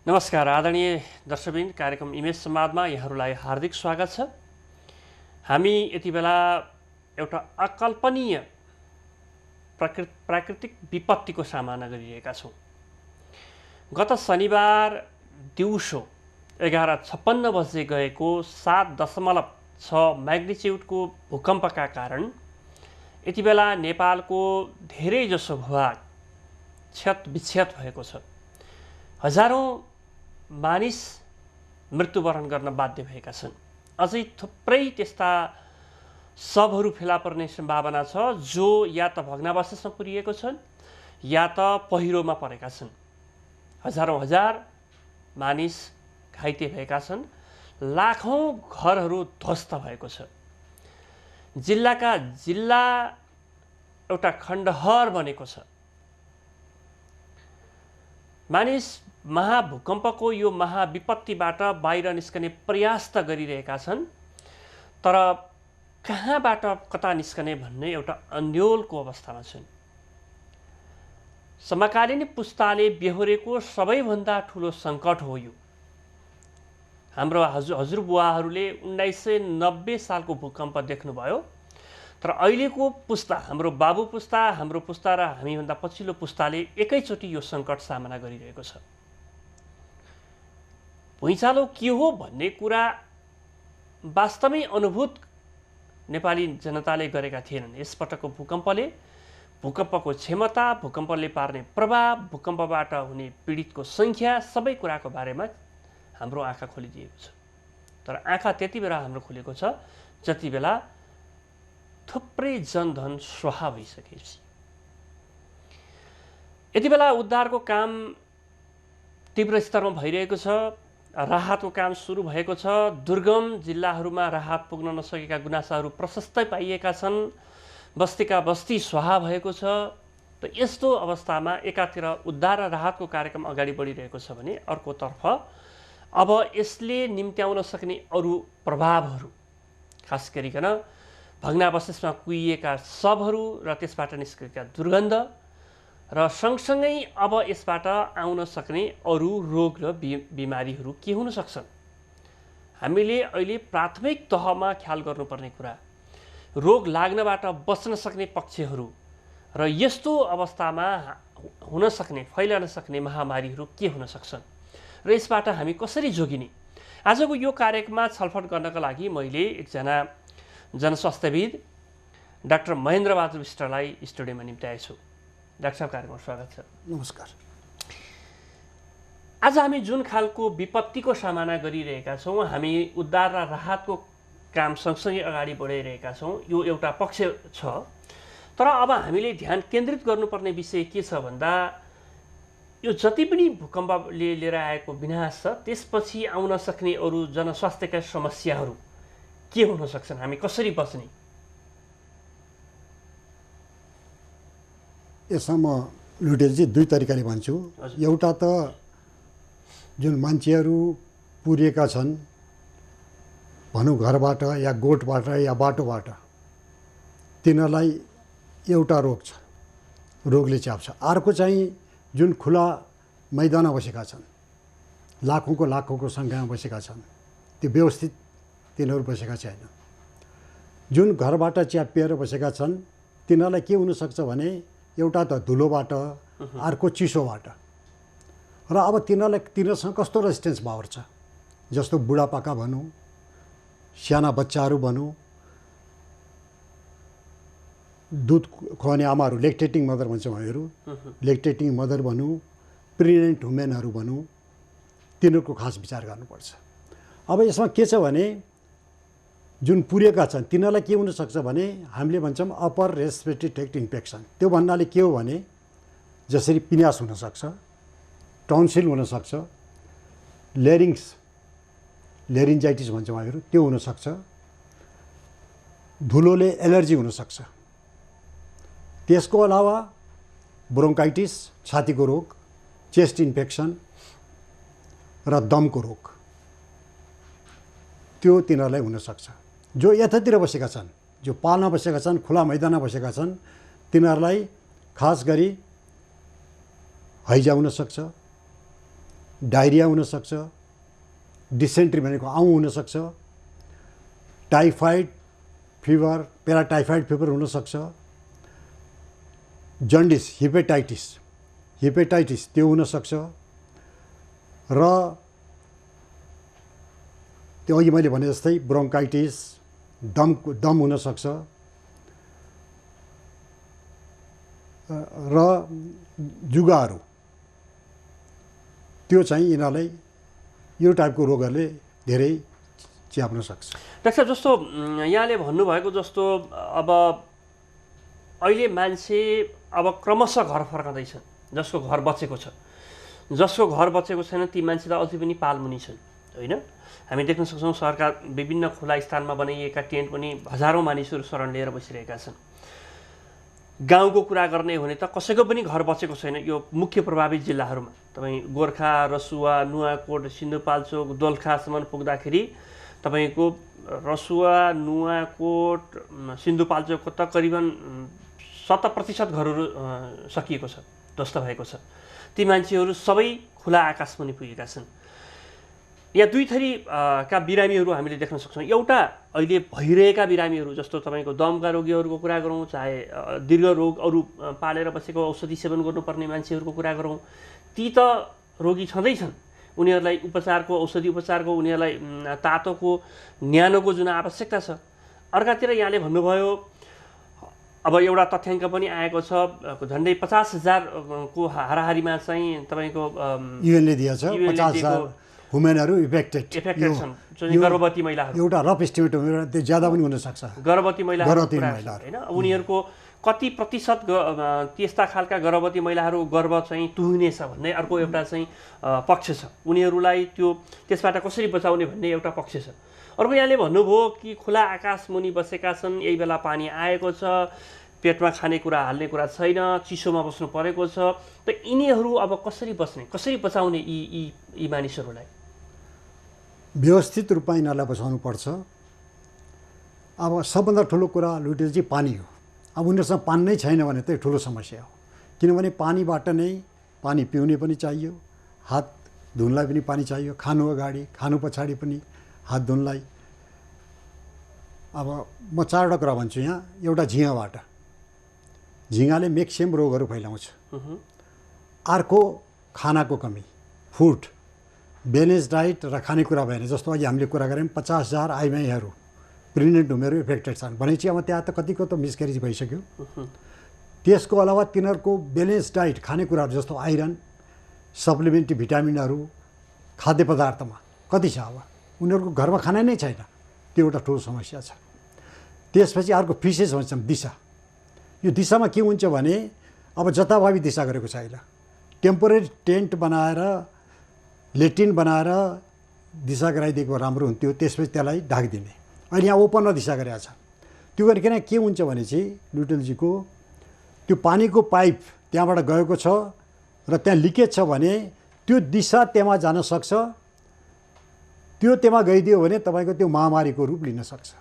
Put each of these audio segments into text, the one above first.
नमस्कार आदरणीय दर्शकवृन्द, कार्यक्रम इमेज संवादमा यहाँहरूलाई हार्दिक स्वागत छ। हामी यति बेला एउटा अकल्पनीय प्राकृतिक विपत्तिको सामना गरिरहेका छौँ। गत शनिबार दिउँसो 11:56 बजे गएको 7.6 म्याग्निच्युडको भूकम्पका कारण यति बेला नेपालको धेरैजसो भूभाग क्षत विक्षत भएको छ। हजारौं मानिस मृत्युवरण गर्न बाध्य भएका छन्। अझै थुप्रै त्यस्ता शवहरू फेला पर्ने सम्भावना छ जो या त भग्नावशेषमा पुरिएको छन् या त पहिरोमा परेका छन्। हजार मानिस घाइते भएका छन्। लाखौं घरहरू ध्वस्त भएको छ। जिल्लाका जिल्ला एउटा खण्डहर बनेको छ। मानिस महाभूकम्पको यो महाविपत्तिबाट बाहिर निस्कने प्रयास त गरिरहेका छन्, तर कहाँबाट कता निस्कने भन्ने एउटा अन्योलको अवस्थामा छन्। समकालीन पुस्ताले बेहोरेको सबैभन्दा ठुलो सङ्कट हो यो। हाम्रो हजुरबुवाहरूले 1990 सालको भूकम्प देख्नुभयो, तर अहिलेको पुस्ता, हाम्रो बाबु पुस्ता, हाम्रो पुस्ता र हामीभन्दा पछिल्लो पुस्ताले एकैचोटि यो सङ्कट सामना गरिरहेको छ। भुइँचालो के हो भन्ने कुरा वास्तवमै अनुभूत नेपाली जनताले गरेका थिएनन्। यसपटकको भूकम्पको क्षमता, भूकम्पले पार्ने प्रभाव, भूकम्पबाट हुने पीडितको सङ्ख्या, सबै कुराको बारेमा हाम्रो आँखा खोलिदिएको छ। तर आँखा त्यति बेला हाम्रो खुलेको छ जति बेला थुप्रै जनधन स्वाहा भइसकेपछि। यति बेला उद्धारको काम तीव्र स्तरमा भइरहेको छ। राहतको काम सुरु भएको छ। दुर्गम जिल्लाहरूमा राहत पुग्न नसकेका गुनासाहरू प्रशस्तै पाइएका छन्। बस्तीका बस्ती स्वाहा भएको छ। त यस्तो अवस्थामा एकातिर उद्धार र राहतको कार्यक्रम अगाडि बढिरहेको छ भने अर्कोतर्फ अब यसले निम्त्याउन सक्ने अरू प्रभावहरू, खास गरिकन भग्नावशेषमा कुहिएका शवहरू र त्यसबाट निस्केका दुर्गन्ध र सँगसँगै अब यसबाट आउन सक्ने अरू रोग र बिमारीहरू के हुन सक्छन्। हामीले अहिले प्राथमिक तहमा ख्याल गर्नुपर्ने कुरा रोग लाग्नबाट बच्न सक्ने पक्षहरू र यस्तो अवस्थामा हुन सक्ने, फैलन सक्ने महामारीहरू के हुन सक्छन् र यसबाट हामी कसरी जोगिने। आजको यो कार्यक्रममा छलफल गर्नका लागि मैले एकजना जनस्वास्थ्यविद डाक्टर महेन्द्र बहादुर विष्टलाई स्टुडियोमा निम्त्याएको छु। डाक्टर साहब, कार्यक्रममा स्वागत छ। नमस्कार। आज हामी जुन खालको विपत्तिको सामना गरिरहेका छौँ, हामी उद्धार र राहतको काम सँगसँगै अगाडि बढाइरहेका छौँ, यो एउटा पक्ष छ। तर अब हामीले ध्यान केन्द्रित गर्नुपर्ने विषय के छ भन्दा यो जति पनि भूकम्पले लिएर आएको विनाश छ त्यसपछि आउन सक्ने अरू जनस्वास्थ्यका समस्याहरू के हुन सक्छन्, हामी कसरी बच्ने। यसमा म लुटेजी दुई तरिकाले भन्छु। एउटा त जुन मान्छेहरू पुरिएका छन्, भनौँ घरबाट या गोठबाट या बाटोबाट, तिनीहरूलाई एउटा रोग छ, रोगले च्याप्छ। अर्को चाहिँ जुन खुला मैदानमा बसेका छन्, लाखौँको सङ्ख्यामा बसेका छन्, त्यो व्यवस्थित तिनीहरू बसेका छैन। जुन घरबाट च्यापिएर बसेका छन् तिनीहरूलाई के हुनसक्छ भने एउटा त धुलोबाट, अर्को चिसोबाट। र अब तिनीहरूसँग कस्तो रेजिस्टेन्स पावर छ, जस्तो बुढापाका भनौँ, साना बच्चाहरू भनौँ, दुध खुवाउने आमाहरू, लेक्टेटिङ मदर भन्छौँ हामीहरू, लेक्टेटिङ मदर भनौँ, प्रेग्नेन्ट वुमेनहरू भनौँ, तिनीहरूको खास विचार गर्नुपर्छ। अब यसमा के छ भने जुन पुरिएका छन् तिनीहरूलाई के हुनसक्छ भने हामीले भन्छौँ अप्पर रेस्पिरेटरी ट्र्याक्ट इन्फेक्सन। त्यो भन्नाले के हो भने जसरी पिनास हुनसक्छ, टन्सिल हुनसक्छ, लेरिन्जाइटिस भन्छौँ हामीहरू, त्यो हुनसक्छ। धुलोले एलर्जी हुनसक्छ। त्यसको अलावा ब्रोङ्काइटिस, छातीको रोग, चेस्ट इन्फेक्सन र दमको रोग, त्यो तिनीहरूलाई हुनसक्छ। जो यतातिर बसेका छन्, जो पालमा बसेका छन्, खुला मैदानमा बसेका छन्, तिनीहरूलाई खास गरी हैजा हुनसक्छ, डायरिया हुनसक्छ, डिसेन्ट्री भनेको आउँ हुनसक्छ, टाइफाइड फिभर, प्याराटाइफाइड फिभर हुनसक्छ, जन्डिस हिपेटाइटिस त्यो हुनसक्छ र त्यो अघि मैले भने जस्तै ब्रोन्काइटिस, दम हुनसक्छ र जुगाहरू, त्यो चाहिँ यिनीहरूलाई यो टाइपको रोगहरूले धेरै च्याप्न सक्छ। डाक्टर साहब, जस्तो यहाँले भन्नुभएको जस्तो अब अहिले मान्छे अब क्रमशः घर फर्काउँदैछन्, जसको घर बचेको छ, जसको घर बचेको छैन ती मान्छे त अझै पनि पालमुनि छन्, होइन? हामी देख्न सक्छौँ सहरका विभिन्न खुला स्थानमा बनाइएका टेन्ट पनि हजारौँ मानिसहरू शरण लिएर बसिरहेका छन्। गाउँको कुरा गर्ने हो भने त कसैको पनि घर बचेको छैन यो मुख्य प्रभावित जिल्लाहरूमा। तपाईँ गोर्खा, रसुवा, नुवाकोट, सिन्धुपाल्चोक, दोलखासम्म पुग्दाखेरि तपाईँको रसुवा, नुवाकोट, सिन्धुपाल्चोकको त करिबन 70% घरहरू सकिएको छ, ध्वस्त भएको छ। ती मान्छेहरू सबै खुला आकाशमुनि पुगेका छन्। यहाँ दुई थरी का बिरामीहरू हामीले देख्न सक्छौँ। एउटा अहिले भइरहेका बिरामीहरू, जस्तो तपाईँको दमका रोगीहरूको कुरा गरौँ, चाहे दीर्घ रोग अरू पालेर बसेको औषधि सेवन गर्नुपर्ने मान्छेहरूको कुरा गरौँ, ती त रोगी छँदैछन्। उनीहरूलाई उपचारको, औषधि उपचारको, उनीहरूलाई तातोको, न्यानोको जुन आवश्यकता छ। अर्कातिर यहाँले भन्नुभयो अब एउटा तथ्याङ्क पनि आएको छ, झन्डै 50,000 को हाराहारीमा चाहिँ तपाईँको युएनले दिएछ 50,000 वुमेनहरू इफेक्टेड छन्, गर्भवती महिलाहरू। एउटा रफ एस्टिमेट हो, त्यो ज्यादा पनि हुनसक्छ। गर्भवती महिलाहरू होइन, उनीहरूको कति प्रतिशत त्यस्ता खालका गर्भवती महिलाहरू गर्भ चाहिँ तुहिनेछ भन्ने अर्को एउटा चाहिँ पक्ष छ। उनीहरूलाई त्यसबाट कसरी बचाउने भन्ने एउटा पक्ष छ। अर्को यहाँले भन्नुभयो कि खुला आकाश मुनि बसेका छन्, यही बेला पानी आएको छ, पेटमा खानेकुरा हाल्ने कुरा छैन, चिसोमा बस्नु परेको छ, त यिनीहरू अब कसरी बस्ने, कसरी बचाउने यी मानिसहरूलाई? व्यवस्थित रूपमा यिनीहरूलाई बचाउनु पर्छ। अब सबभन्दा ठुलो कुरा लुटेजी पानी हो। अब उनीहरूसँग पानी नै छैन भने त ठुलो समस्या हो, किनभने पानीबाट नै पानी पिउने पनि चाहियो, हात धुनलाई पनि पानी चाहियो, खानु अगाडि खानु पछाडि पनि हात धुनलाई। अब म 4वटा कुरा भन्छु यहाँ। एउटा झिँगाबाट, झिँगाले म्याक्सिमम रोगहरू फैलाउँछ। अर्को खानाको कमी, फुड ब्यालेन्स डाइट र खानेकुरा भएन। जस्तो अघि हामीले कुरा गऱ्यौँ 50,000 आइमाईहरू प्रेग्नेन्ट हुनेहरू इफेक्टेड छन् भनेपछि अब त्यहाँ त कतिको त मिसक्यारेज भइसक्यो। त्यसको अलावा तिनीहरूको ब्यालेन्स डाइट, खानेकुराहरू जस्तो आइरन, सप्लिमेन्ट्री भिटामिनहरू खाद्य पदार्थमा कति छ? अब उनीहरूको घरमा खाना नै छैन, त्यो एउटा ठुलो समस्या छ। त्यसपछि अर्को फिसेस भन्छौँ, दिशा। यो दिशामा के हुन्छ भने अब जताभावी दिशा गरेको छ। अहिले टेम्पोरेरी टेन्ट बनाएर, लेट्रिन बनाएर दिशा गराइदिएको राम्रो हुन्थ्यो, त्यसपछि त्यसलाई ढाकिदिने। अहिले यहाँ ओपनमा दिशा गरेको छ। त्यो गरिकन के हुन्छ भने चाहिँ लुटेलजीको त्यो पानीको पाइप त्यहाँबाट गएको छ र त्यहाँ लिकेज छ भने त्यो दिशा त्यहाँ जान सक्छ। त्यो त्यहाँ गइदियो भने तपाईँको त्यो महामारीको रूप लिन सक्छ।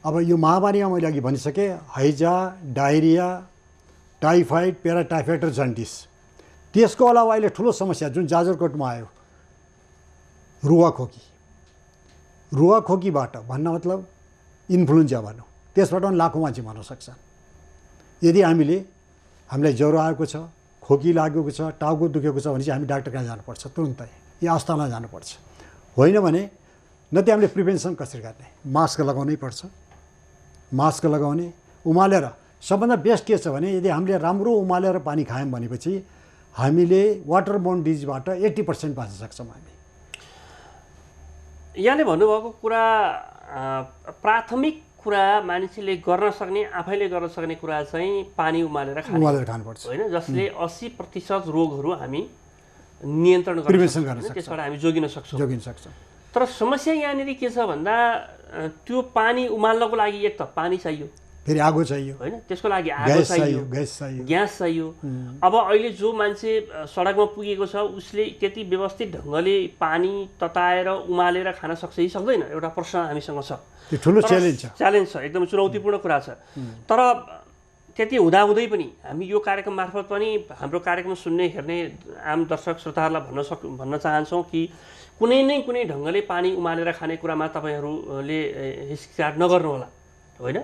अब यो महामारीमा मैले अघि भनिसकेँ, हैजा, डायरिया, टाइफाइड, प्याराटाइफाइड र जन्डिस। त्यसको अलावा अहिले ठुलो समस्या जुन जाजरकोटमा आयो, रुवाखोकी। रुवाखोकीबाट भन्न मतलब इन्फ्लुएन्जा भनौँ, त्यसबाट पनि लाखौँ मान्छे मर्न सक्छन्। यदि हामीलाई ज्वरो आएको छ, खोकी लागेको छ, टाउको दुखेको छ भने चाहिँ हामी डाक्टर कहाँ जानुपर्छ तुरुन्तै, या अस्पतालमा जानुपर्छ। होइन भने न त हामीले प्रिभेन्सन कसरी गर्ने? मास्क लगाउनै पर्छ। मास्क लगाउने, उमालेर। सबभन्दा बेस्ट के छ भने यदि हामीले राम्रो उमालेर पानी खायौँ भनेपछि हामीले वाटरबोर्न डिजिजबाट 80% बाँच्न सक्छौँ हामी। यहाँले भन्नुभएको कुरा प्राथमिक कुरा मानिसले गर्न सक्ने, आफैले गर्न सक्ने कुरा चाहिँ पानी उमालेर खानुपर्छ, होइन? जसले 80% रोगहरू हामी नियन्त्रण गर्न सक्छौँ, त्यसबाट हामी जोगिन सक्छौँ। तर समस्या यहाँनिर के छ भन्दा त्यो पानी उमाल्नको लागि एक त पानी चाहियो, फेरि आगो चाहियो, होइन? त्यसको लागि आगो चाहियो, ग्यास चाहियो। अब अहिले जो मान्छे सडकमा पुगेको छ उसले त्यति व्यवस्थित ढङ्गले पानी तताएर उमालेर खान सक्छ कि सक्दैन? एउटा प्रश्न हामीसँग छ। त्यो ठुलो च्यालेन्ज छ, एकदम चुनौतीपूर्ण कुरा छ। तर त्यति हुँदाहुँदै पनि हामी यो कार्यक्रम मार्फत पनि हाम्रो कार्यक्रम सुन्ने हेर्ने आम दर्शक श्रोताहरूलाई भन्न चाहन्छौँ कि कुनै ढङ्गले पानी उमालेर खाने कुरामा तपाईँहरूले हिचकिचाट नगर्नुहोला, होइन?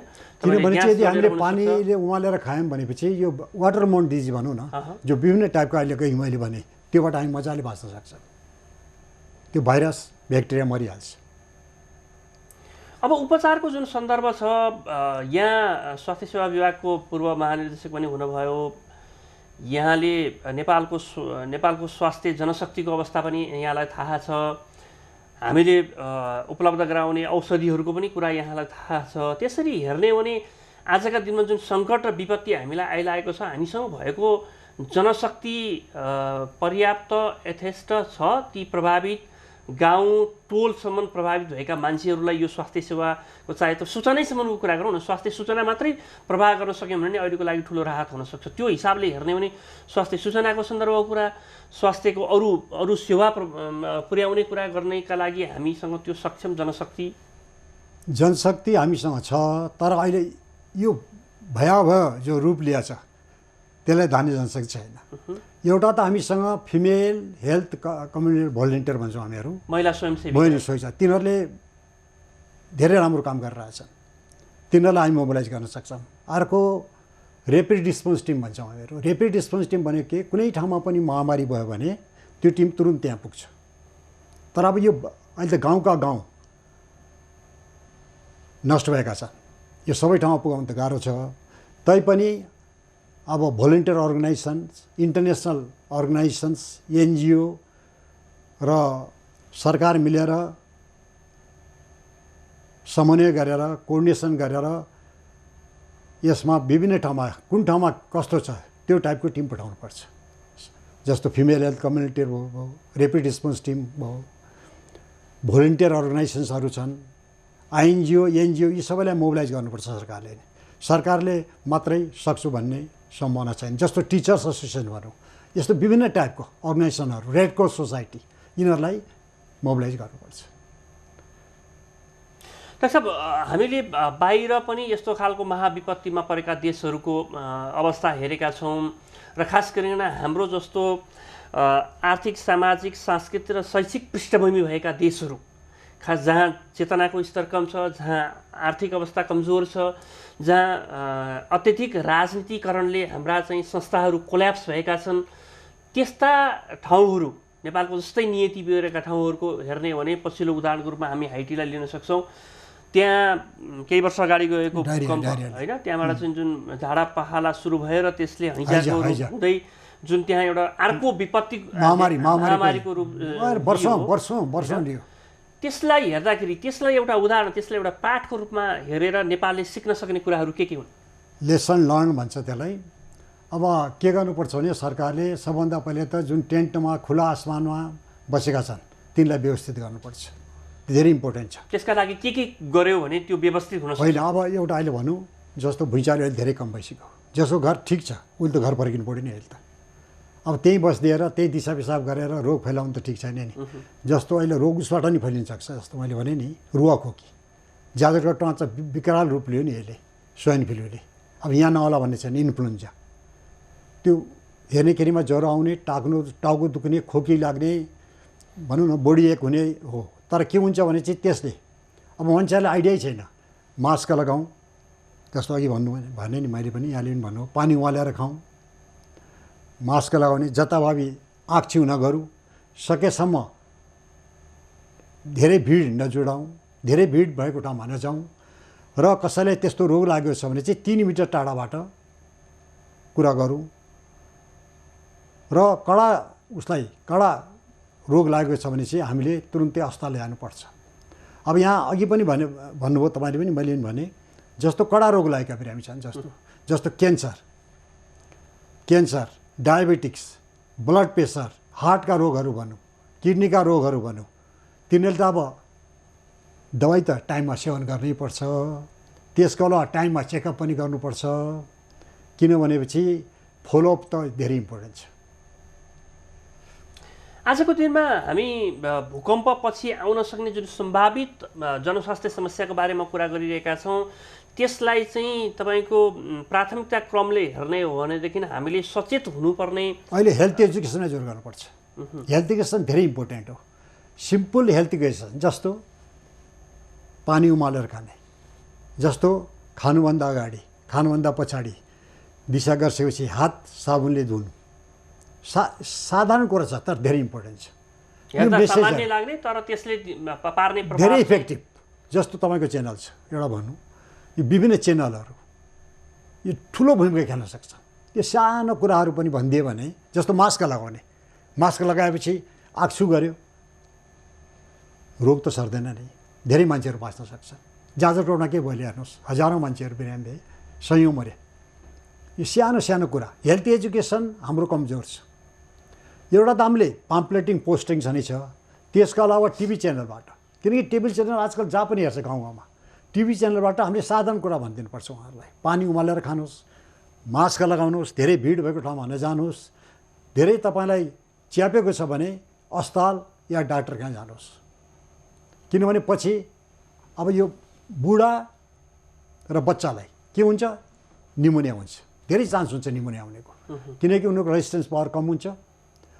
किनभने चाहिँ यदि हामीले पानीले उमालेर खायौँ भनेपछि यो वाटरबोर्न डिजिज भनौँ न, जो विभिन्न टाइपको अहिलेको मैले भने त्योबाट हामी मजाले बाँच्न सक्छौँ। त्यो भाइरस ब्याक्टेरिया मरिहाल्छ। अब उपचारको जुन सन्दर्भ छ, यहाँ स्वास्थ्य सेवा विभागको पूर्व महानिर्देशक पनि हुनुभयो, यहाँले नेपालको स्वास्थ्य जनशक्तिको अवस्था पनि यहाँलाई थाहा छ, हामीले उपलब्ध गराउने औषधिहरूको पनि कुरा यहाँलाई थाहा छ। त्यसरी हेर्ने हो भने आजका दिनमा जुन सङ्कट र विपत्ति हामीलाई आइरहेको छ, हामीसँग भएको जनशक्ति पर्याप्त यथेष्ट छ ती प्रभावित गाउँ टोलसम्म प्रभावित भएका मान्छेहरूलाई यो स्वास्थ्य सेवाको चाहे त सूचनासम्मको कुरा गरौँ न, स्वास्थ्य सूचना मात्रै प्रवाह गर्न सक्यौँ भने अहिलेको लागि ठुलो राहत हुनसक्छ। त्यो हिसाबले हेर्ने भने स्वास्थ्य सूचनाको सन्दर्भको कुरा, स्वास्थ्यको अरू सेवा पुर्याउने कुरा गर्नेका लागि हामीसँग त्यो सक्षम जनशक्ति हामीसँग छ। तर अहिले यो भयावह जो रूप लिएछ त्यसलाई धान्ने जनशक्ति छैन। एउटा त हामीसँग फिमेल हेल्थ कम्युनिटी भोलिन्टियर भन्छौँ हामीहरू, महिला स्वयंसेवी छ, तिनीहरूले धेरै राम्रो काम गरिरहेछन्, तिनीहरूलाई हामी मोबिलाइज गर्न सक्छौँ। अर्को ऱ्यापिड रिस्पोन्स टिम भन्छौँ हामीहरू। ऱ्यापिड रिस्पोन्स टिम भनेको के, कुनै ठाउँमा पनि महामारी भयो भने त्यो टिम तुरुन्त त्यहाँ पुग्छ। तर अब यो अहिले त गाउँका गाउँ नष्ट भएका छन्, यो सबै ठाउँमा पुगाउनु त गाह्रो छ। तैपनि अब volunteer organisations, international organisations, NGO र सरकार मिलेर समन्वय गरेर कोअर्डिनेसन गरेर यसमा विभिन्न ठाउँमा कुन ठाउँमा कस्तो छ त्यो टाइपको टिम पठाउनुपर्छ। जस्तो फिमेल हेल्थ कम्युनिटी भयो, ऱ्यापिड रिस्पोन्स टिम भयो, भोलिन्टियर अर्गनाइजेसन्सहरू छन्, आइएनजिओ, एनजिओ, यी सबैलाई मोबिलाइज गर्नुपर्छ सरकारले। सरकारले मात्रै सक्छु भन्ने सम्भावना छैन। जस्तो टिचर्स एसोसिएसन भनौँ, यस्तो विभिन्न टाइपको अर्गनाइजेसनहरू, रेड क्रस सोसाइटी, यिनीहरूलाई मोबिलाइज गर्नुपर्छ। साहब, हामीले बाहिर पनि यस्तो खालको महाविपत्तिमा परेका देशहरूको अवस्था हेरेका छौँ र खास गरिकन हाम्रो जस्तो आर्थिक, सामाजिक, सांस्कृतिक र शैक्षिक पृष्ठभूमि भएका देशहरू, खास जहाँ चेतनाको स्तर कम छ, जहाँ आर्थिक अवस्था कमजोर छ, जहाँ अत्यधिक राजनीतिकरणले हाम्रा चाहिँ संस्थाहरू कोल्याप्स भएका छन्, त्यस्ता ठाउँहरू, नेपालको जस्तै नियति बिहोरेका ठाउँहरूको हेर्ने हो भने पछिल्लो उदाहरणको रूपमा हामी हाइटीलाई लिन सक्छौँ। त्यहाँ केही वर्ष अगाडि गएको भूकम्प, होइन, त्यहाँबाट चाहिँ जुन झाडा पखाला सुरु भएर त्यसले हैजाको रूप हुँदै जुन त्यहाँ एउटा अर्को विपत्ति महामारीको रूप वर्षौं लियो। त्यसलाई हेर्दाखेरि त्यसलाई एउटा उदाहरण, त्यसलाई एउटा पाठको रूपमा हेरेर नेपालले सिक्न सक्ने कुराहरू के हुन्? लेसन लर्न भन्छ त्यसलाई। अब के गर्नुपर्छ भने सरकारले सबभन्दा पहिले त जुन टेन्टमा खुला आसमानमा बसेका छन् तिनलाई व्यवस्थित गर्नुपर्छ, धेरै इम्पोर्टेन्ट छ। त्यसका लागि के गर्यो भने त्यो व्यवस्थित हुन सक्छ? होइन, अब एउटा अहिले भनौँ जस्तो भुइँचालो अहिले धेरै कम भइसक्यो, जसको घर ठिक छ उसले त घर फर्किनु पऱ्यो नि अहिले त। अब त्यहीँ बसिदिएर त्यही दिशा पिसाब गरेर रोग फैलाउनु त ठिक छैन नि। जस्तो अहिले रोग उसबाट नि फैलिन सक्छ। जस्तो मैले भने नि रुवा खोकी ज्यादातर टच विकराल रूप लियो नि यसले, स्वाइन फ्लूले। अब यहाँ नहोला भन्ने छैन, इन्फ्लुएन्जा त्यो हेर्नेखेरिमा ज्वरो आउने, टाउको दुख्ने, खोकी लाग्ने, भनौँ न बडी एक हुने हो। तर के हुन्छ भने चाहिँ त्यसले अब मान्छेलाई आइडियै छैन। मास्क लगाउँ, जस्तो अघि भने नि मैले पनि, यहाँले पनि भन्नु, पानी उमालेर खाउँ, मास्क लगाउने, जताभावी आँख छिउ नगरौँ, सकेसम्म धेरै भिड नजुडाउँ, धेरै भिड भएको ठाउँमा नजाउँ, र कसैलाई त्यस्तो रोग लागेको छ भने चाहिँ 3 मिटर टाढाबाट कुरा गरौँ, र कडा रोग लागेको छ भने चाहिँ हामीले तुरुन्तै अस्पताल ल्याउनुपर्छ। अब यहाँ अघि पनि भन्नुभयो तपाईँले पनि, मैले पनि भने, जस्तो कडा रोग लागेका बिरामी छन्, जस्तो क्यान्सर, डायबेटिक्स, ब्लड प्रेसर, हार्टका रोगहरू भनौँ, किडनीका रोगहरू भनौँ, तिनीहरूले त अब दबाई त टाइममा सेवन गर्नै पर्छ। त्यसको अलावा टाइममा चेकअप पनि गर्नुपर्छ, किनभनेपछि फलोअप त धेरै इम्पोर्टेन्ट छ। आजको दिनमा हामी भूकम्पपछि आउन सक्ने जुन सम्भावित जनस्वास्थ्य समस्याको बारेमा कुरा गरिरहेका छौँ, त्यसलाई चाहिँ तपाईँको प्राथमिकता क्रमले हेर्ने हो भनेदेखि हामीले सचेत हुनुपर्ने। अहिले हेल्थ एजुकेसनमा जोड गर्नुपर्छ। हेल्थ एजुकेसन धेरै इम्पोर्टेन्ट हो। सिम्पल हेल्थ एजुकेसन जस्तो पानी उमालेर खाने, जस्तो खानुभन्दा अगाडि खानुभन्दा पछाडि दिशा गरिसकेपछि हात साबुनले धुनु, साधारण कुरा छ तर धेरै इम्पोर्टेन्ट छ। सामान्य लाग्ने तर त्यसले पार्ने प्रभाव धेरै इफेक्टिभ। जस्तो तपाईँको च्यानल छ एउटा भनौँ, यो विभिन्न च्यानलहरू यो ठुलो भूमिका खेल्न सक्छ। यो सानो कुराहरू पनि भनिदियो भने, जस्तो मास्क लगाउने, मास्क लगाएपछि आँखसु गऱ्यो, रोग त सर्दैन नि, धेरै मान्छेहरू बाँच्न सक्छ। जाजरकोटमा के भयो हेर्नुहोस्, हजारौँ मान्छेहरू बिरामी भए, सयौँ मरे। यो सानो सानो कुरा। हेल्थ एजुकेसन हाम्रो कमजोर छ। एउटा त हामीले पाम्पलेटिङ पोस्टिङ छ नि छ, त्यसको अलावा टिभी च्यानलबाट, किनकि टिभी च्यानल आजकल जहाँ पनि हेर्छ गाउँ गाउँमा, टिभी च्यानलबाट हामीले साधारण कुरा भनिदिनुपर्छ उहाँहरूलाई। पानी उमालेर खानुहोस्, मास्क लगाउनुहोस्, धेरै भिड भएको ठाउँमा नजानुहोस्, धेरै तपाईँलाई च्यापेको छ भने अस्पताल या डाक्टर कहाँ जानुहोस्, किनभने पछि अब यो बुढा र बच्चालाई के हुन्छ, निमोनिया हुन्छ। धेरै चान्स हुन्छ निमोनिया आउनेको, किनकि उनीहरूको रेजिस्टेन्स पावर कम हुन्छ।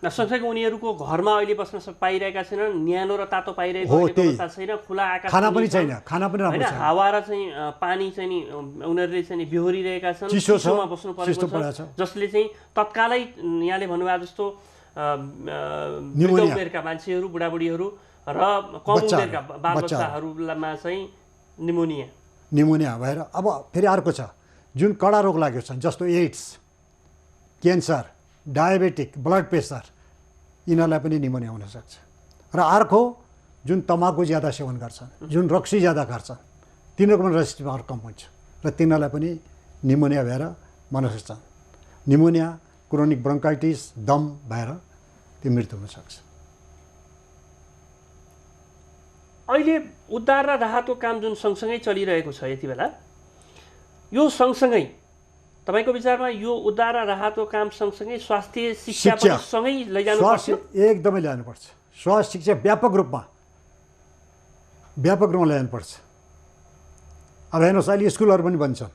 सँगसँगै उनीहरूको घरमा अहिले बस्न पाइरहेका छैनन्, न्यानो र तातो पाइरहेको व्यवस्था छैन, खुला आकाश खाना पनि छैन, खाना पनि राम्रो छैन, हावा र चाहिँ पानी चाहिँ नि उनीहरूले चाहिँ बेहोरिरहेका छन्, चिसोमा बस्नु परेको छ, जसले चाहिँ तत्कालै यहाँले भन्नुभयो जस्तो उमेरका मान्छेहरू, बुढाबुढीहरू र कम उमेरका बालबच्चाहरूमा चाहिँ निमोनिया भएर। अब फेरि अर्को छ जुन कडा रोग लागेको छ, जस्तो AIDS, cancer, diabetic, blood pressure, यिनीहरूलाई पनि निमोनिया हुनसक्छ। र अर्को जुन तमाकु ज्यादा सेवन गर्छन्, जुन रक्सी ज्यादा गर्छन्, तिनीहरूको पनि रेजिस्टेन्स पावर कम हुन्छ र तिनीहरूलाई पनि निमोनिया भएर मर्न सक्छन्। निमोनिया, क्रोनिक ब्रोन्काइटिस, दम भएर त्यो मृत्यु हुनसक्छ। अहिले उद्धार र राहतको काम जुन सँगसँगै चलिरहेको छ यति बेला, यो सँगसँगै तपाईँको विचारमा यो उद्धार र राहतको काम सँगसँगै स्वास्थ्य शिक्षा पनि सँगै लैजानुपर्छ? एकदमै ल्याउनुपर्छ। स्वास्थ्य शिक्षा व्यापक रूपमा ल्याउनुपर्छ। अब हेर्नुहोस्, अहिले स्कुलहरू पनि बन्छन्,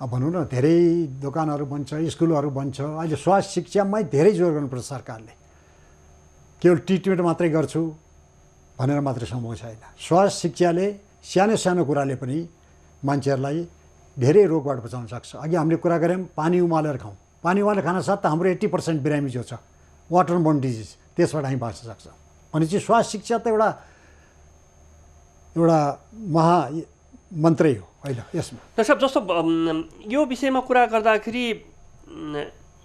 अब भनौँ न धेरै दोकानहरू बन्छ, स्कुलहरू बन्छ। अहिले स्वास्थ्य शिक्षामै धेरै जोड गर्नुपर्छ सरकारले। केवल ट्रिटमेन्ट मात्रै गर्छु भनेर मात्रै सम्भव छैन। स्वास्थ्य शिक्षाले सानो सानो कुराले पनि मान्छेहरूलाई धेरै रोगबाट बचाउन सक्छ। अघि हामीले कुरा गऱ्यौँ पानी उमालेर खाउँ, पानी उमालेर खान साथ हाम्रो 80% बिरामी जो छ वाटर बोर्न डिजिज, त्यसबाट हामी बाँच्न सक्छ। भनेपछि स्वास्थ्य शिक्षा त एउटा महामन्त्रै हो होइन यसमा। त्यसो जस्तो यो विषयमा कुरा गर्दाखेरि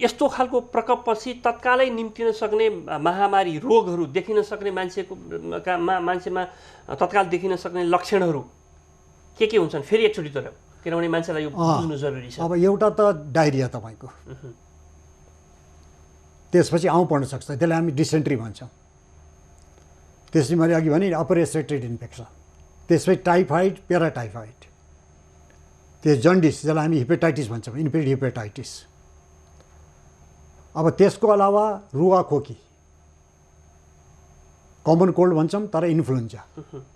यस्तो खालको प्रकोपपछि तत्कालै निम्तिन सक्ने महामारी रोगहरू देखिन सक्ने मान्छेमा तत्काल देखिन सक्ने लक्षणहरू के हुन्छन् फेरि एकचोटि दोहोऱ्याउ, किनभने मान्छेलाई यो बुझ्नु जरुरी छ। अब एउटा त डायरिया तपाईँको, त्यसपछि आउँ पर्न सक्छ, त्यसलाई हामी डिसेन्ट्री भन्छौँ। त्यसपछि मैले अघि भने अपर रेस्पिरेटरी इन्फेक्सन, त्यसपछि टाइफाइड, प्याराटाइफाइड, त्यो जन्डिस जसलाई हामी हिपेटाइटिस भन्छौँ, इन्फेक्टेड हिपेटाइटिस। अब त्यसको अलावा रुगाखोकी, कमन कोल्ड भन्छौँ तर इन्फ्लुएन्जा,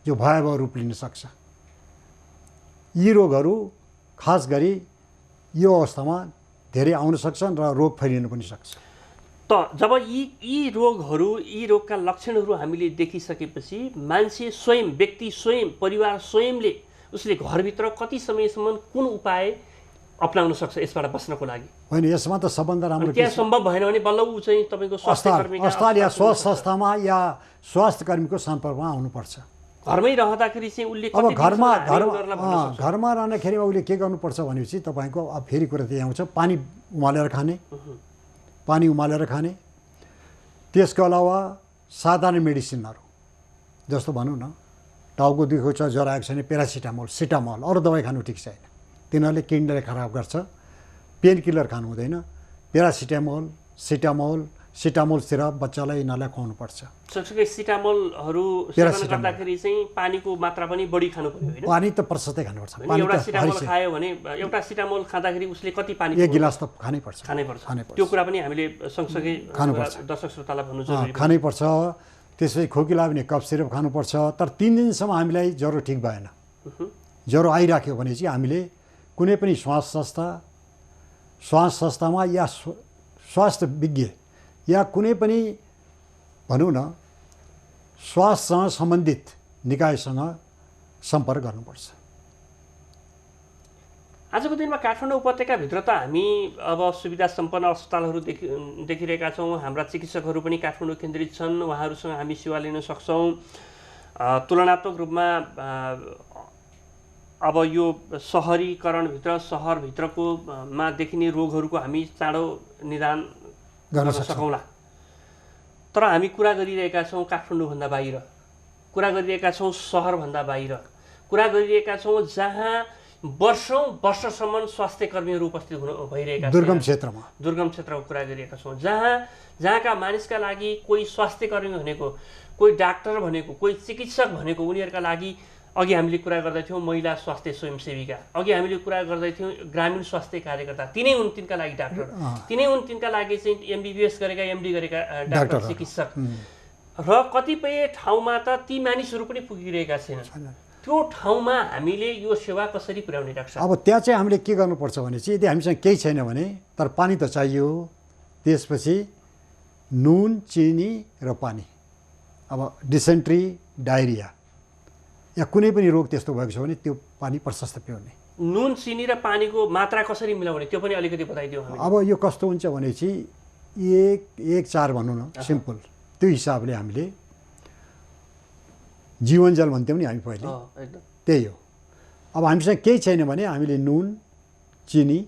जो भयावह रूप लिन सक्छ। यी रोगहरू खास गरी यो अवस्थामा धेरै आउन सक्छन् र रोग फैलिन पनि सक्छ। त जब यी रोगका लक्षणहरू हामीले देखिसकेपछि मान्छे स्वयं, व्यक्ति स्वयं, परिवार स्वयंले उसले घरभित्र कति समयसम्म कुन उपाय अप्नाउन सक्छ यसबाट बस्नको लागि? होइन, यसमा त सबभन्दा राम्रो त्यहाँ सम्भव भएन भने बल्ल ऊ चाहिँ तपाईँको अस्पताल या स्वास्थ्य संस्थामा या स्वास्थ्य कर्मीको सम्पर्कमा आउनुपर्छ। घरमै रहँदाखेरि चाहिँ उसले अब घरमा रहँदाखेरि उसले के गर्नुपर्छ भनेपछि तपाईँको अब फेरि कुरा त्यही आउँछ, पानी उमालेर खाने, त्यसको अलावा साधारण मेडिसिनहरू जस्तो भनौँ न टाउको दुखेको छ, ज्वरो आएको छ भने प्यारासिटामोल, सिटामोल, अरू दबाई खानु ठिक छैन, तिनीहरूले किडनीलाई खराब गर्छ। पेन किलर खानु हुँदैन, प्यारासिटामोल, सिटामोल, सिटामोल सिरप बच्चालाई यिनीहरूलाई खुवाउनुपर्छ। सँगसँगै सिटामोलहरू सेवन गर्दाखेरि चाहिँ पानीको मात्रा पनि बढी खानु पर्यो होइन? पानी त प्रशस्तै खानुपर्छ। एउटा सिटामोल खायो भने एउटा सिटामोल खाँदाखेरि उसले कति पानी? 1 गिलास त खानैपर्छ। त्यो कुरा पनि हामीले सँगसँगै खानुपर्छ। दर्शक श्रोतालाई भन्नु जरुरी खानैपर्छ। त्यसपछि खोकिला भने कफ सिरप खानुपर्छ। तर 3 दिनसम्म हामीलाई ज्वरो ठिक भएन, ज्वरो आइराख्यो भने चाहिँ हामीले कुनै पनि श्वास संस्थामा या स्वास्थ्य विज्ञ या कुनै पनि भनौँ न श्वाससँग सम्बन्धित निकायसँग सम्पर्क गर्नुपर्छ। आजको दिनमा काठमाडौँ उपत्यकाभित्र त हामी अब सुविधा सम्पन्न अस्पतालहरू देखिरहेका छौँ। हाम्रा चिकित्सकहरू पनि काठमाडौँ केन्द्रित छन्, उहाँहरूसँग हामी सेवा लिन सक्छौँ। तुलनात्मक रूपमा अब यो सहरीकरणभित्र सहरभित्रको मा देखिने रोगहरूको हामी चाँडो निदान गर्न सकौँला। तर हामी कुरा गरिरहेका छौँ काठमाडौँभन्दा बाहिर, कुरा गरिरहेका छौँ सहरभन्दा बाहिर, कुरा गरिरहेका छौँ जहाँ वर्षौँसम्म स्वास्थ्य कर्मीहरू उपस्थित भइरहेका छन्। दुर्गम क्षेत्रको कुरा गरिरहेका छौँ, जहाँका मानिसका लागि कोही स्वास्थ्य कर्मी भनेको, कोही डाक्टर भनेको, कोही चिकित्सक भनेको उनीहरूका लागि अघि हामीले कुरा गर्दैथ्यौँ महिला स्वास्थ्य स्वयंसेविका, अघि हामीले कुरा गर्दैथ्यौँ ग्रामीण स्वास्थ्य कार्यकर्ता, तिनै हुन् तिनका लागि डाक्टर, तिनै हुन् तिनका लागि चाहिँ MBBS गरेका MD गरेका डाक्टर चिकित्सक। र कतिपय ठाउँमा त ती मानिसहरू पनि पुगिरहेका छैनन्। त्यो ठाउँमा हामीले यो सेवा कसरी पुर्याउने डाक्टर? अब त्यहाँ चाहिँ हामीले के गर्नुपर्छ भने चाहिँ यदि हामीसँग केही छैन भने तर पानी त चाहियो, त्यसपछि नुन चिनी र पानी। अब डिसेन्ट्री डायरिया या कुनै पनि रोग त्यस्तो भएको छ भने त्यो पानी प्रशस्त पिउने। नुन चिनी र पानीको मात्रा कसरी मिलाउने त्यो पनि अलिकति बताइदियो हामी। अब यो कस्तो हुन्छ भने चाहिँ 1:4 भनौँ न सिम्पल, त्यो हिसाबले हामीले जीवन जल भन्थ्यौँ नि हामी पहिले, त्यही हो। अब हामीसँग केही छैन भने हामीले नुन चिनी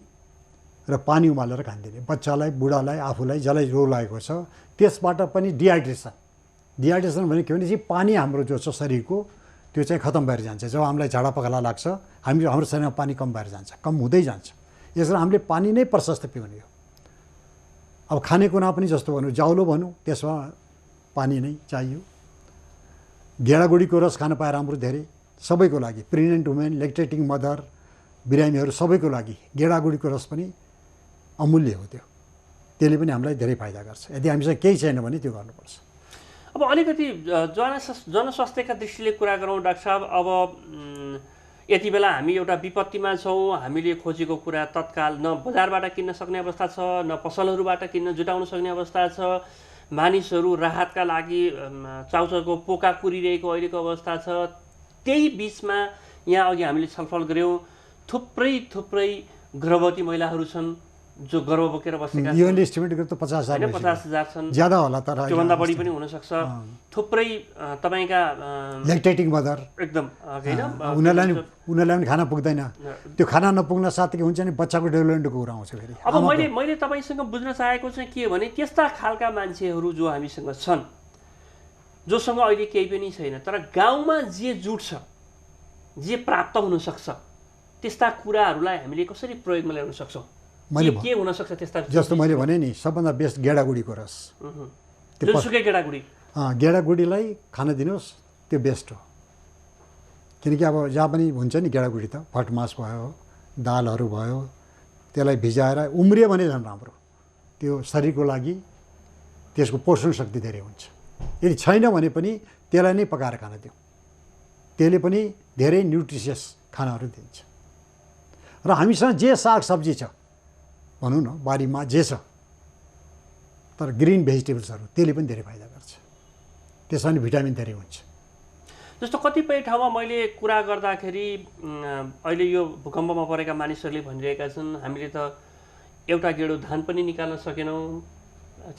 र पानी उमालेर खानिदिने, बच्चालाई बुढालाई आफूलाई जसलाई रोग लागेको छ। त्यसबाट पनि डिहाइड्रेसन भनेको के भने चाहिँ पानी हाम्रो जो छ शरीरको त्यो चाहिँ खतम भएर जान्छ। जब हामीलाई झाडा पखाला लाग्छ हाम्रो शरीरमा पानी कम भएर जान्छ, कम हुँदै जान्छ। यसरी हामीले पानी नै प्रशस्त पिउने हो। अब खानेकुरा पनि जस्तो भनौँ जाउलो भनौँ त्यसमा पानी नै चाहियो। गेडागुडीको रस खान पाए राम्रो, धेरै सबैको लागि, प्रेग्नेन्ट वुमेन, लेक्टेटिङ मदर, बिरामीहरू सबैको लागि गेडागुडीको रस पनि अमूल्य हो। त्यसले पनि हामीलाई धेरै फाइदा गर्छ। यदि हामीसँग केही छैन भने त्यो गर्नुपर्छ। अब अलिकति जनस्वास्थ्यका दृष्टिले कुरा गरौँ डाक्टर साहब। अब यति बेला हामी एउटा विपत्तिमा छौँ, हामीले खोजेको कुरा तत्काल न बजारबाट किन्न सक्ने अवस्था छ, न पसलहरूबाट किन्न जुटाउन सक्ने अवस्था छ। मानिसहरू राहतका लागि चाउचाउको पोका कुरिरहेको अहिलेको अवस्था छ। त्यही बिचमा यहाँ अघि हामीले छलफल गऱ्यौँ थुप्रै गर्भवती महिलाहरू छन् जो गर्भ बोकेर बसेका छन्। यो एस्टिमेट गर्दा 50,000 छन्, ज्यादा होला तर त्योभन्दा बढी पनि हुनसक्छ। थुप्रै तपाईँका लेक्टेटिङ मदर एकदम होइन, उनीहरूलाई पनि खाना पुग्दैन। त्यो खाना नपुग्न साथ के हुन्छ नि बच्चाको डेभलपमेन्टको कुरा आउँछ फेरि। अब मैले तपाईँसँग बुझ्न चाहेको चाहिँ के भने त्यस्ता खालका मान्छेहरू जो हामीसँग छन्, जोसँग अहिले केही पनि छैन तर गाउँमा जे जुट्छ, जे प्राप्त हुनसक्छ, त्यस्ता कुराहरूलाई हामीले कसरी प्रयोगमा ल्याउन सक्छौँ? के हुन सक्छ त्यस्ता? जस्तो मैले भने नि सबभन्दा बेस्ट गेडागुडीको रस, जुनसुकै गेडागुडी, गेडागुडीलाई खान दिनुहोस्, त्यो बेस्ट हो। किनकि अब जहाँ पनि हुन्छ नि गेडागुडी त फटमास भयो, दालहरू भयो, त्यसलाई भिजाएर उम्रियो भने झन् राम्रो। त्यो शरीरको लागि त्यसको पोषण शक्ति धेरै हुन्छ। यदि छैन भने पनि त्यसलाई नै पकाएर खान दिउँ, त्यसले पनि धेरै न्युट्रिसियस खानाहरू दिन्छ। र हामीसँग जे सागसब्जी छ भनौँ न बारीमा जे छ, तर ग्रिन भेजिटेबल्सहरू त्यसले पनि धेरै फाइदा गर्छ। त्यसमा पनि भिटामिन धेरै हुन्छ। जस्तो कतिपय ठाउँमा मैले कुरा गर्दाखेरि अहिले यो भूकम्पमा परेका मानिसहरूले भनिरहेका छन् हामीले त एउटा गेडो धान पनि निकाल्न सकेनौँ,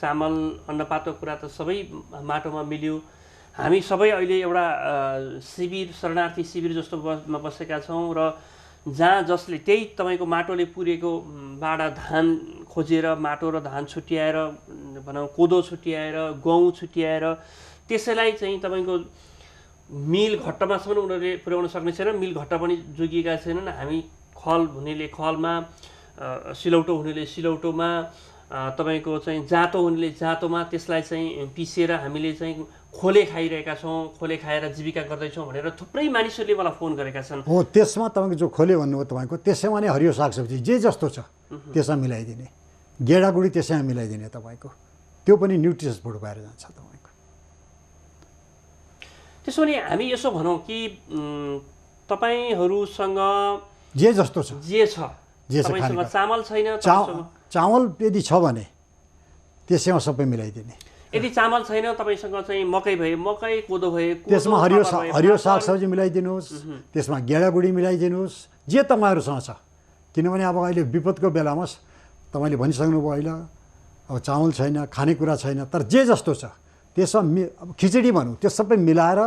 चामल अन्नपातको कुरा त सबै माटोमा मिल्यो। हामी सबै अहिले एउटा शिविर, शरणार्थी शिविर जस्तोमा बसेका छौँ र जसले त्यही तपाईँको माटोले पुरेको बाडा धान खोजेर माटो र धान छुट्याएर भनौँ कोदो छुट्याएर गहुँ छुट्याएर त्यसैलाई चाहिँ तपाईँको मिल घट्टामासम्म उनीहरूले पुर्याउन सक्ने छैन। मिल घट्टा पनि जोगिएका छैनन्। हामी खल हुनेले खलमा, सिलौटो हुनेले सिलौटोमा, तपाईँको चाहिँ जाँतो हुनेले जाँतोमा त्यसलाई चाहिँ पिसेर हामीले चाहिँ खोले खाइरहेका छौँ, खोले खाएर जीविका गर्दैछौँ भनेर थुप्रै मानिसहरूले मलाई फोन गरेका छन्। हो, त्यसमा तपाईँको जो खोले भन्नुभयो तपाईँको, त्यसैमा नै हरियो सागसब्जी जे जस्तो छ त्यसमा मिलाइदिने, गेडागुडी त्यसैमा मिलाइदिने तपाईँको, त्यो पनि न्युट्रिसियस फुड भएर जान्छ तपाईँको। त्यसो भने हामी यसो भनौँ कि तपाईँहरूसँग जे जस्तो छ, जे छ, तपाईँसँग चामल छैन, चामल यदि छ भने त्यसैमा सबै मिलाइदिने। यदि चामल छैन तपाईँसँग चाहिँ मकै भए मकै, कोदो भए त्यसमा हरियो सागसब्जी मिलाइदिनुहोस्, त्यसमा गेडागुडी मिलाइदिनुहोस्, जे तपाईँहरूसँग छ। किनभने अब अहिले विपदको बेलामा तपाईँले भनिसक्नुभयो अहिले अब चामल छैन, खानेकुरा छैन, तर जे जस्तो छ त्यसमा अब खिचडी भनौँ त्यो सबै मिलाएर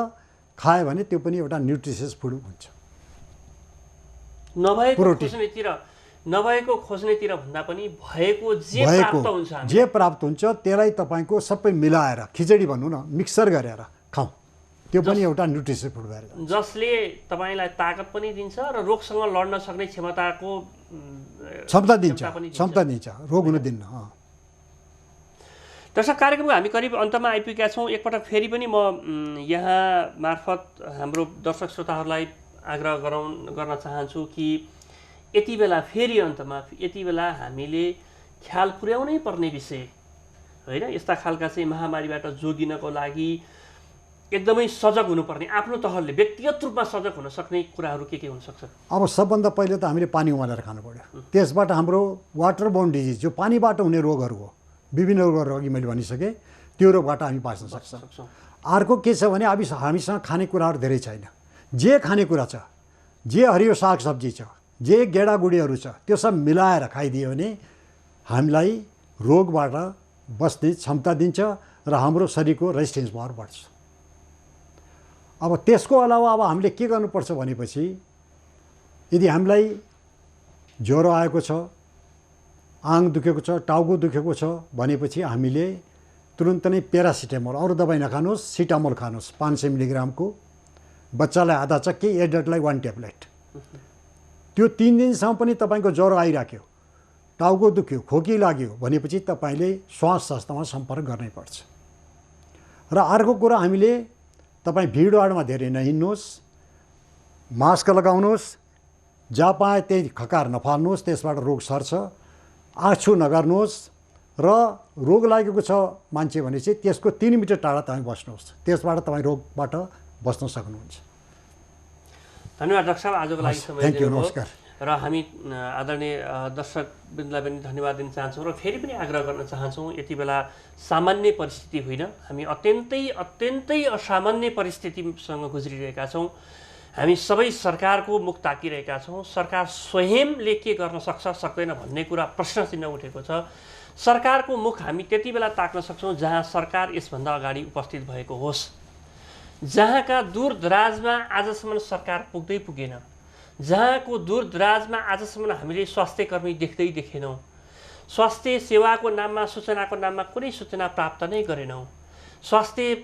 खायो भने त्यो पनि एउटा न्युट्रिसियस फुड हुन्छ। नभएको खोज्नेतिर भन्दा पनि भएको जे प्राप्त हुन्छ त्यसलाई तपाईँको सबै मिलाएर खिचडी भनौँ न, मिक्सर गरेर खाउँ, त्यो पनि एउटा न्युट्रिसियस फुड भएर जान्छ, जसले तपाईँलाई ताकत पनि दिन्छ र रोगसँग लड्न सक्ने क्षमता दिन्छ, रोग हुन दिन्न। दर्शक, कार्यक्रमको हामी करिब अन्तमा आइपुगेका छौँ। एकपटक फेरि पनि म यहाँ मार्फत हाम्रो दर्शक श्रोताहरूलाई आग्रह गर्न चाहन्छु कि यति बेला फेरि अन्तमा यति बेला हामीले ख्याल पुर्याउनै पर्ने विषय होइन, यस्ता खालका चाहिँ महामारीबाट जोगिनको लागि एकदमै सजग हुनुपर्ने, आफ्नो तहले व्यक्तिगत रूपमा सजग हुन सक्ने कुराहरू के हुन सक्छ? अब सबभन्दा पहिले त हामीले पानी उमालेर खानु पर्यो, त्यसबाट हाम्रो वाटर बोर्न डिजिज जो पानीबाट हुने रोगहरू हो, विभिन्न रोगहरू अघि मैले भनिसकेँ, त्यो रोगबाट हामी बाँच्न सक्छौँ। अर्को के छ भने अब हामीसँग खानेकुराहरू धेरै छैन, जे खानेकुरा छ, जे हरियो सागसब्जी छ, जे गेडागुडीहरू छ, त्यो सब मिलाएर खाइदियो भने हामीलाई रोगबाट बस्ने क्षमता दिन्छ र हाम्रो शरीरको रेजिस्टेन्स पावर बढ्छ। अब त्यसको अलावा अब हामीले के गर्नुपर्छ भनेपछि, यदि हामीलाई ज्वरो आएको छ, आङ दुखेको छ, टाउको दुखेको छ भनेपछि हामीले तुरुन्त नै प्यारासिटामोल, अरू दबाई नखानुहोस्, सिटामोल खानुहोस् 500 मिलिग्रामको, बच्चालाई आधा चक्की, एडल्टलाई 1 ट्याब्लेट। त्यो 3 दिनसम्म पनि तपाईँको ज्वरो आइराख्यो, टाउको दुख्यो, खोकी लाग्यो भनेपछि तपाईँले स्वास्थ्य संस्थामा सम्पर्क गर्नै पर्छ। र अर्को कुरा, हामीले तपाईँ भिडभाडमा धेरै नहिँड्नुहोस्, मास्क लगाउनुहोस्, जहाँ पाए त्यही खकार नफाल्नुहोस्, त्यसबाट रोग सर्छ। आँछु नगर्नुहोस्, र रोग लागेको छ मान्छे भने चाहिँ त्यसको 3 मिटर टाढा तपाईँ बस्नुहोस्, त्यसबाट तपाईँ रोगबाट बस्न सक्नुहुन्छ। धन्यवाद डाक्टर साहब, आजको लागि समय दिनुभयो। नमस्कार। र हामी आदरणीय दर्शकवृन्दलाई पनि धन्यवाद दिन चाहन्छौँ र फेरि पनि आग्रह गर्न चाहन्छौँ, यति बेला सामान्य परिस्थिति होइन, हामी अत्यन्तै असामान्य परिस्थितिसँग गुज्रिरहेका छौँ। हामी सबै सरकारको मुख ताकिरहेका छौँ। सरकार स्वयंले के गर्न सक्छ सक्दैन भन्ने कुरा प्रश्न चिन्ह उठेको छ। सरकारको मुख हामी त्यति बेला ताक्न सक्छौँ जहाँ सरकार यसभन्दा अगाडि उपस्थित भएको होस्, जहाँका दूरदराजमा आजसम्म सरकार पुगेन, जहाँको दूरदराजमा आजसम्म हामीले स्वास्थ्य कर्मी देखेनौँ, स्वास्थ्य सेवाको नाममा, सूचनाको नाममा कुनै सूचना प्राप्त नै गरेनौँ, स्वास्थ्य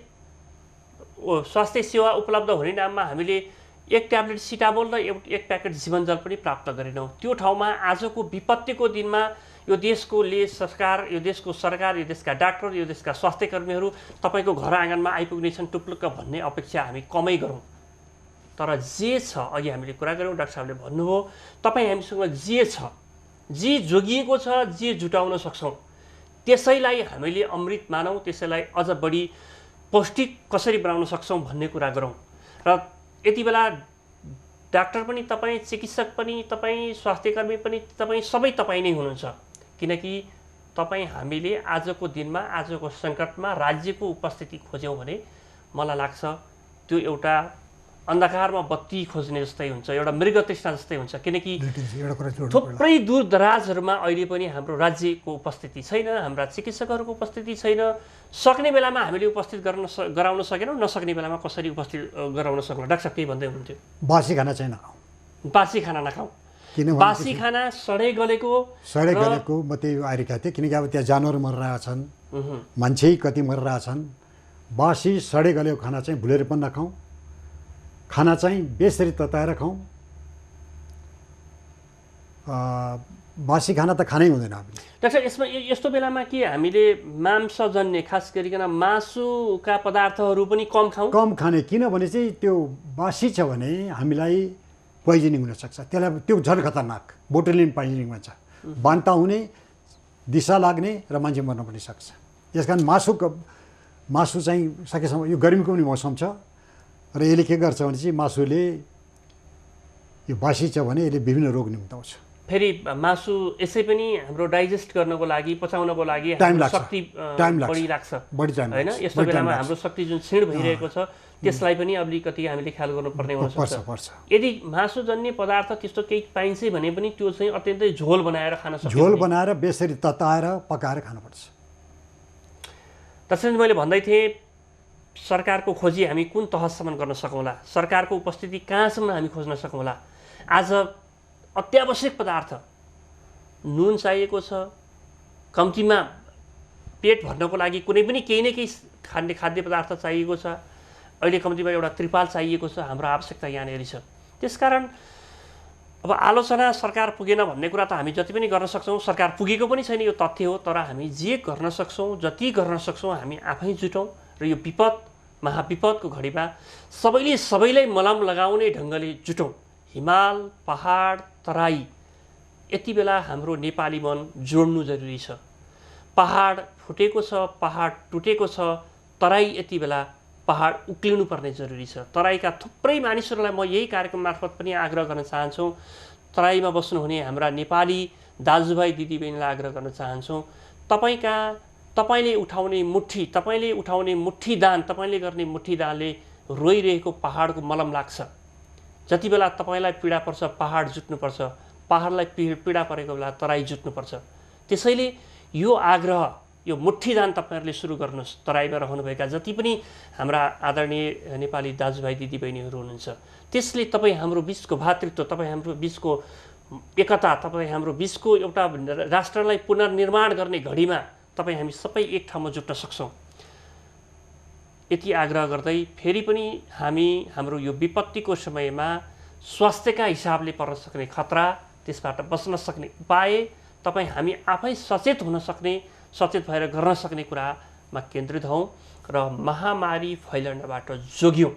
सेवा उपलब्ध हुने नाममा हामीले 1 ट्याब्लेट सिटामोल र 1 प्याकेट जीवनजल पनि प्राप्त गरेनौँ। त्यो ठाउँमा आजको विपत्तिको दिनमा यो देशको सरकार, यो देशका डाक्टर, यो देशका स्वास्थ्य कर्मीहरू तपाईँको घर आँगनमा आइपुग्नेछन् टुप्लुक्क भन्ने अपेक्षा हामी कमै गरौँ। तर जे छ, अघि हामीले कुरा गऱ्यौँ, डाक्टर साहबले भन्नुभयो, तपाईँ हामीसँग जे छ, जे जोगिएको छ, जे जुटाउन सक्छौँ, त्यसैलाई हामीले अमृत मानौँ, त्यसैलाई अझ बढी पौष्टिक कसरी बनाउन सक्छौँ भन्ने कुरा गरौँ। र यति बेला डाक्टर पनि तपाईँ, चिकित्सक पनि तपाईँ, स्वास्थ्यकर्मी पनि तपाईँ, सबै तपाईँ नै हुनुहुन्छ। किनकि तपाईँ हामीले आजको दिनमा, आजको सङ्कटमा राज्यको उपस्थिति खोज्यौँ भने मलाई लाग्छ त्यो एउटा अन्धकारमा बत्ती खोज्ने जस्तै हुन्छ, एउटा मृग तृष्णा जस्तै हुन्छ। किनकि थुप्रै दूरदराजहरूमा अहिले पनि हाम्रो राज्यको उपस्थिति छैन, हाम्रा चिकित्सकहरूको उपस्थिति छैन। सक्ने बेलामा हामीले उपस्थित गराउन सकेनौँ, नसक्ने बेलामा कसरी उपस्थित गराउन सक्नु? डाक्टर साहब केही भन्दै हुनुहुन्थ्यो। बासी खाना चाहिँ नखाउँ, बासी खाना नखाउँ, बासी खाना सडै गलेको म त्यही आइरहेका थिएँ। किनकि अब त्यहाँ जानवर मरिरहेका छन्, मान्छे कति मरिरहेका छन्। बासी सडै गलेको खाना चाहिँ भुलेर पनि नखाउँ, खाना चाहिँ बेसरी तताएर खाउँ। बासी खाना त खानै हुँदैन हामीले। डाक्टर यसमा यस्तो बेलामा के हामीले मांसजन्य खास गरिकन मासुका पदार्थहरू पनि कम खाउँ? कम खाने, किनभने चाहिँ त्यो बासी छ भने हामीलाई पोइजनिङ हुनसक्छ, त्यसलाई त्यो झन् खतरनाक बोटुलिन पोइजनिङ भन्छ। बान्ता हुने, दिशा लाग्ने र मान्छे मर्न पनि सक्छ। यस कारण मासु चाहिँ सकेसम्म, यो गर्मीको पनि मौसम छ र यसले के गर्छ भने चाहिँ मासुले यो बासी छ भने यसले विभिन्न रोग निम्ताउँछ। फेरि मासु यसै पनि हाम्रो डाइजेस्ट गर्नको लागि, पचाउनको लागि टाइम लाग्छ, शक्ति बढी लाग्छ होइन? यस्तो बेलामा हाम्रो शक्ति जुन क्षीण भइरहेको छ त्यसलाई पनि अलिकति हामीले ख्याल गर्नुपर्ने हुनसक्छ। यदि मासुजन्य पदार्थ त्यस्तो केही पाइन्छ भने पनि त्यो चाहिँ अत्यन्तै झोल बनाएर खान सक्छ, झोल बनाएर बेसरी तताएर पकाएर खानुपर्छ। त्यसैले मैले भन्दै थिएँ सरकारको खोजी हामी कुन तहसम्म गर्न सकौँला, सरकारको उपस्थिति कहाँसम्म हामी खोज्न सकौँला। आज अत्यावश्यक पदार्थ नुन चाहिएको छ, कम्तीमा पेट भर्नको लागि कुनै पनि केही न केही खाद्य पदार्थ चाहिएको छ, अहिले कम्तीमा एउटा त्रिपाल चाहिएको छ, हाम्रो आवश्यकता यहाँनिर छ। त्यसकारण अब आलोचना सरकार पुगेन भन्ने कुरा त हामी जति पनि गर्न सक्छौँ, सरकार पुगेको पनि छैन यो तथ्य हो, तर हामी जे गर्न सक्छौँ, जति गर्न सक्छौँ हामी आफै जुटौँ र यो महाविपदको घडीमा सबैलाई मलम लगाउने ढङ्गले जुटौँ। हिमाल, पहाड, तराई यति बेला हाम्रो नेपाली मन जोड्नु जरुरी छ। पहाड फुटेको छ, पहाड टुटेको छ, तराई यति बेला पहाड उक्लिनु पर्ने जरुरी छ। तराईका थुप्रै मानिसहरूलाई म यही कार्यक्रम मार्फत पनि आग्रह गर्न चाहन्छु, तराईमा बस्नुहुने हाम्रा नेपाली दाजुभाइ दिदीबहिनीलाई आग्रह गर्न चाहन्छु, तपाईँले उठाउने मुठी दान, तपाईँले गर्ने मुठी दानले रोइरहेको पहाडको मलम लाग्छ। जति बेला तपाईँलाई पीडा पर्छ पहाड जुट्नुपर्छ, पहाडलाई पीडा परेको बेला तराई जुट्नुपर्छ। त्यसैले यो आग्रह, यो मुठीदान तपाईँहरूले सुरु गर्नुहोस्। तराईमा रहनुभएका जति पनि हाम्रा आदरणीय नेपाली दाजुभाइ दिदीबहिनीहरू हुनुहुन्छ, त्यसले तपाईँ हाम्रो बिचको भातृत्व, तपाईँ हाम्रो बिचको एकता, तपाईँ हाम्रो बिचको एउटा राष्ट्रलाई पुनर्निर्माण गर्ने घडीमा तपाईँ हामी सबै एक ठाउँमा जुट्न सक्छौँ। यति आग्रह गर्दै फेरि पनि हाम्रो यो विपत्तिको समयमा स्वास्थ्यका हिसाबले पर्न सक्ने खतरा, त्यसबाट बच्न सक्ने उपाय तपाईँ हामी आफै सचेत हुन सक्ने, सचेत भएर गर्न सक्ने कुरामा केन्द्रित हौँ र महामारी फैलनबाट जोग्यौँ।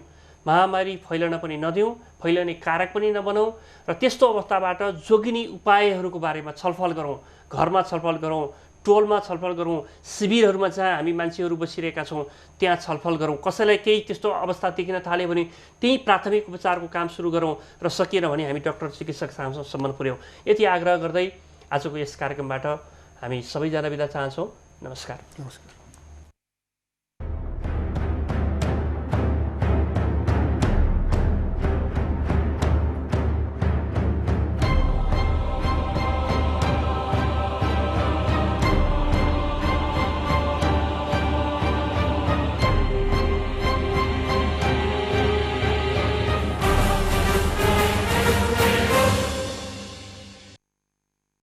महामारी फैलन पनि नदिउँ, फैलने कारक पनि नबनाउँ र त्यस्तो अवस्थाबाट जोगिने उपायहरूको बारेमा छलफल गरौँ। घरमा छलफल गरौँ, टोलमा छलफल गरौँ, शिविरहरूमा जहाँ हामी मान्छेहरू बसिरहेका छौँ त्यहाँ छलफल गरौँ। कसैलाई केही त्यस्तो अवस्था देखिन थाल्यो भने त्यही प्राथमिक उपचारको काम सुरु गरौँ र सकिएन भने हामी डाक्टर चिकित्सकसम्म पुर्याउँ। यति आग्रह गर्दै आजको यस कार्यक्रमबाट हामी सबैजना बिदा चाहन्छौँ। नमस्कार।